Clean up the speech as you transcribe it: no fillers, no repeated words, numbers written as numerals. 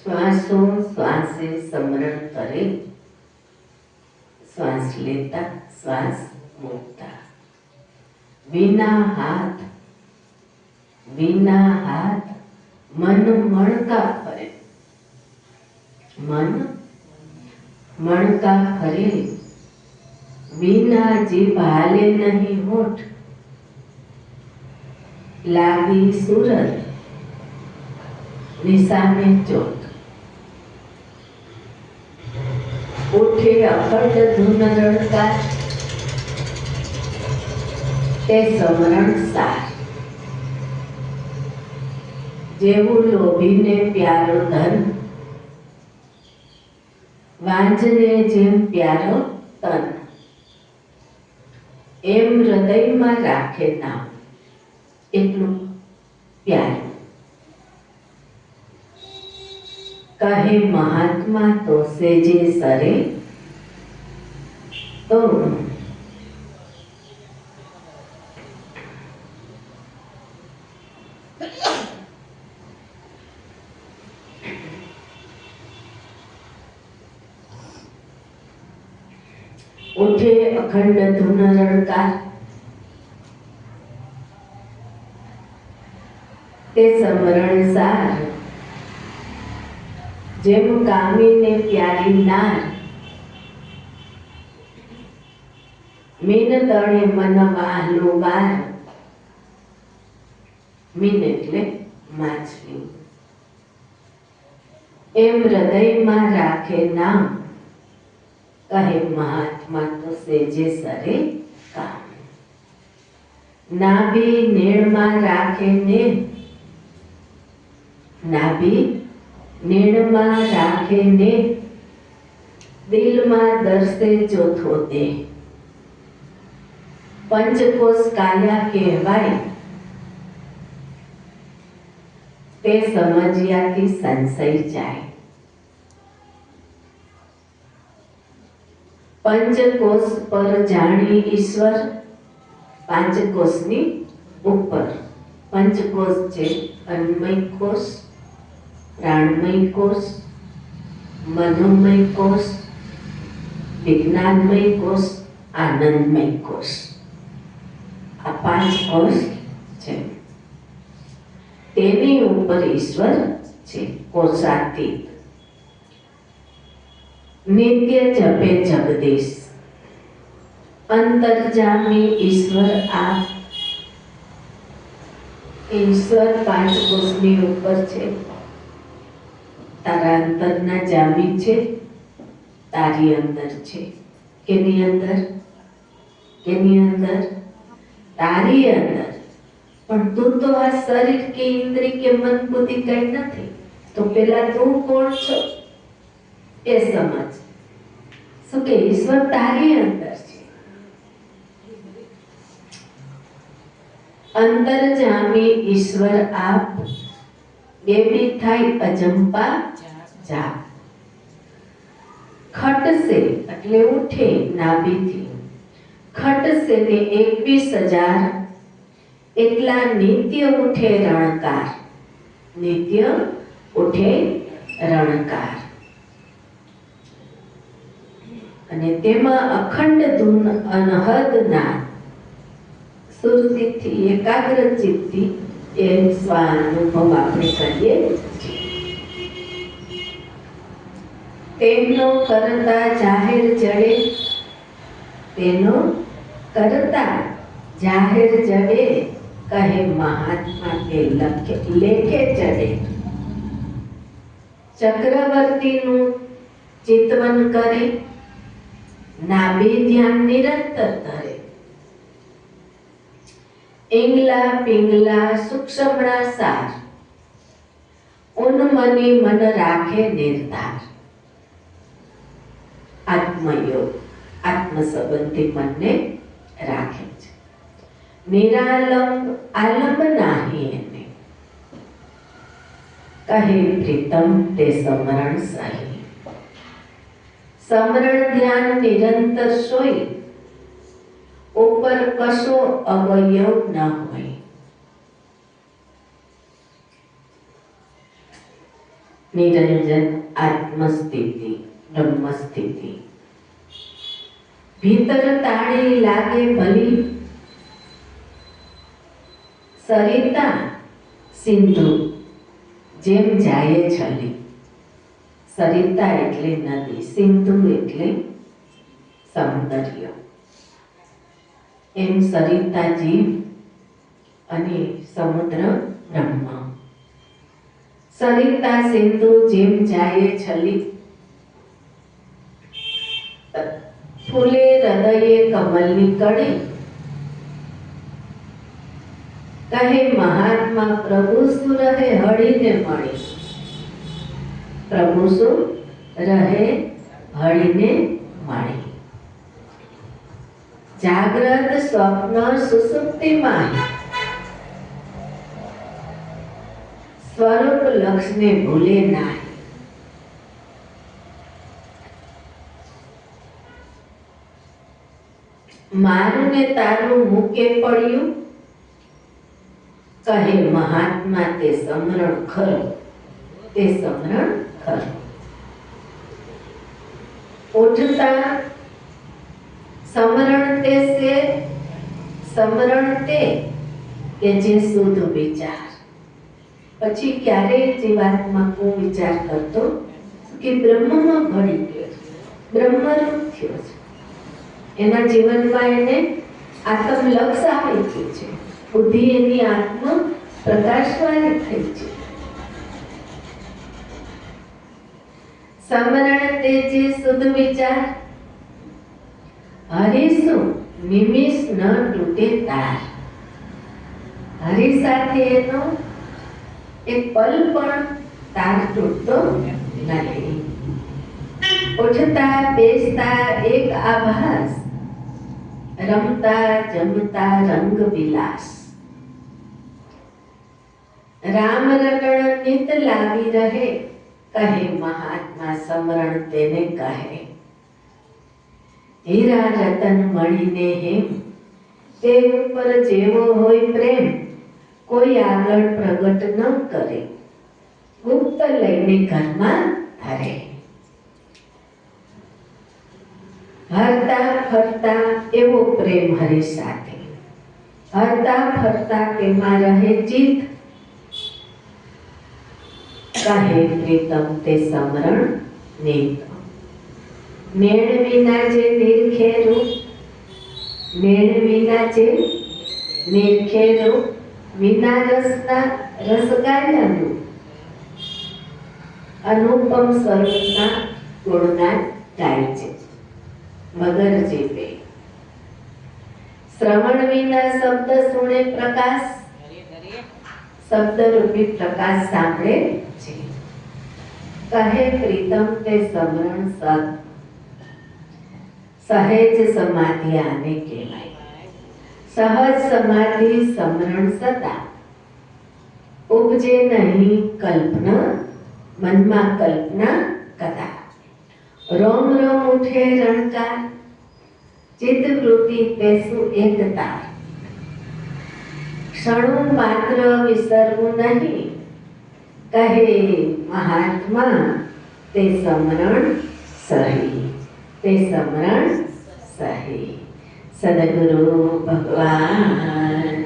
श्वासोश्वासे स्मरण करे, श्वास लेता श्वास मुकता, विना हाथ मन मणका फरे, मन मणका फरे, विना जीभ हाले नहीं होठ, लागी सूरत निशाने चोट, उठे अखंड धुन रड़कार, ते समरण सार, जेवू लोभीने प्यारो धन, वांझने जेम प्यारो तन, एम हृदयमां राखे नाम, એટલું પ્યારું. કહે મહાત્મા તો સેજે સરે, તો ઉઠે અખંડ ધૂન રણકાર, તે સમરણ સાર, જેમ કામીને પ્યારી નાર, મીન તળે મન વહાલું વાર, મીન એટલે માછલી, એમ હૃદયમાં રાખે નામ, કહે મહાત્મા તો સેજે સરે કામ. નાભી નેણમાં રાખે ને, નાભી નેણમાં રાખે ને, દિલમાં દર્શે ચોથો દેહ, પંચકોશ કાયા કહેવાય, તે સમજ્યાથી સંશય જાય. પંચકોશ પર જાણી ઈશ્વર, પાંચકોશની ઉપર. પંચકોશ છે અન્નમય કોશ, પ્રાણમય કોશ, મનોમય કોશ, વિજ્ઞાનમય કોશ, આનંદમય કોશ. આ પાંચ કોશ છે. તેની ઉપર ઈશ્વર છે, કોશાતીત. નિત્ય જપે જગદીશ, અંતર્જામી ઈશ્વર આપ. ઈશ્વર પાંચ કોશની ઉપર છે. તારા અંતરના જામી છે, તારી અંદર છે. કેની અંદર? કેની અંદર? તારી અંદર. પણ તું તો આ શરીર કે ઇન્દ્રિય કે મન બુદ્ધિ કઈ નથી. તો પેલા તું કોણ છો એ સમજ. શું કે ઈશ્વર તારી અંદર છે. અંતર્જામી ઈશ્વર આપ, બેબી થાય અજંપા જાપ. ખટશે એટલે ઉઠે નાભીથી, ખટશે ને 21,000 એટલા નિત્ય ઉઠે રણકાર. નિત્ય ઉઠે રણકાર. અને તેમાં અખંડ ધૂન અનહદ નાદ, સુરતીથી એકાગ્ર ચિત્તી એ સ્વાનુભવ આપણે કરીએ. તેમનો કરતા જાહેર જડે, તેનો કરતા જાહેર જડે, કહે મહાત્મા કે લેખે ચડે. ચક્રવર્તીનું ચિતવન કરે, નાભી ધ્યાન નિરંતર ધરે. ઈંગલા પિંગલા સૂક્ષ્મણા સાર, ઉન્મની મન રાખે નિર્ધાર. આત્મયોગ, આત્મ સંબંધી મનને રાખે છે. નિરાલંબ આલંબ નાહી એને, કહે પ્રીતમ તે સમરણ સહી. સમરણ ધ્યાન નિરંતર સોઈ, ઉપર કશો અવયવ ન હોય. નિરંજન આત્મસ્થિતિ, બ્રહ્મસ્થિતિ. ભીતર તાળી લાગે ભલી, સરિતા સિંધુ જેમ જાય છલી. સરિતા એટલે નદી, સિંધુ એટલે સૌંદર્ય. એમ સરિતા જીવ અને સમુદ્ર બ્રહ્મ. સરિતા સિંધુ જેમ જાય છલી, ફૂલે હૃદયે કમલની કળી. કહે મહાત્મા પ્રભુ શું રહે હળીને મળી. પ્રભુ શું રહે હળીને મળી. જાગ્રત સ્વપ્ન સુષુપ્તિમાં સ્વરૂપ લક્ષને ભૂલે નાહી. મારું ને તારું મૂકે પડ્યું. કહે મહાત્મા તે સમરણ ખરું, તે સમરણ ખરું. ઉઠતા સમરણ તે સે, સમરણ તે કે જે શુદ્ધ વિચાર. પછી ક્યારેય જીવાત્મા કો વિચાર કરતો કે બ્રહ્મમાં ભળી ગયો છે, બ્રહ્મરૂપ થયો છે. એના જીવનમાં એને આત્મલક્ષ આવી ગયું છે. બુદ્ધિ એની આત્મ પ્રકાશવાળી થઈ છે. સમરણ તે જે શુદ્ધ વિચાર. હરિશું નિમિષ ન તૂટે તાર. હરિ સાથે એનો એક પલ પણ તાર તૂટતો નથી. ઉઠતા બેસતા એક આભાસ, રમતા જમતા રંગ વિલાસ. રામ રટણ નિત લાગી રહે. કહે મહાત્મા સમરણ તેને કહે. હીરા રતન મળીને હેમ, તે ઉપર જેવો હોય પ્રેમ, કોઈ આગળ પ્રગટ ન કરે. ગુપ્ત લઈને ઘરમાં ધરે. હરતા ફરતા એવો પ્રેમ હરિ સાથે. હરતા ફરતા તેમાં રહે ચિત્ત. કહે પ્રીતમ તે સમરણ નેત. નેણ વિના જે નિરખે રૂપ, નેણ વિના જે નિરખે રૂપ, વિના રસના રસગાયનું. અનુપમ સ્વરૂપના ગુણગાન ગાય છે મગર જીવે. શ્રવણ વિના શબ્દ સુણે પ્રકાશ, શબ્દ રૂપી પ્રકાશ સાંભળે છે. કહે પ્રીતમ તે સમરણ સત. સહેજ સમાધિ આને કહેવાય. સહજ સમાધિ સમરણ સદા. ઉપજે નહીં કલ્પના, મનમાં કલ્પના કદા. રોમ રોમ ઉઠે રણકાર, ચિત્ત વૃત્તિ પેસું એક તાર. ક્ષણો માત્ર વિસરવું નહીં. કહે મહાત્મા તે સમરણ સહી, તે સમરણ સહી. સદગુરુ ભગવાનની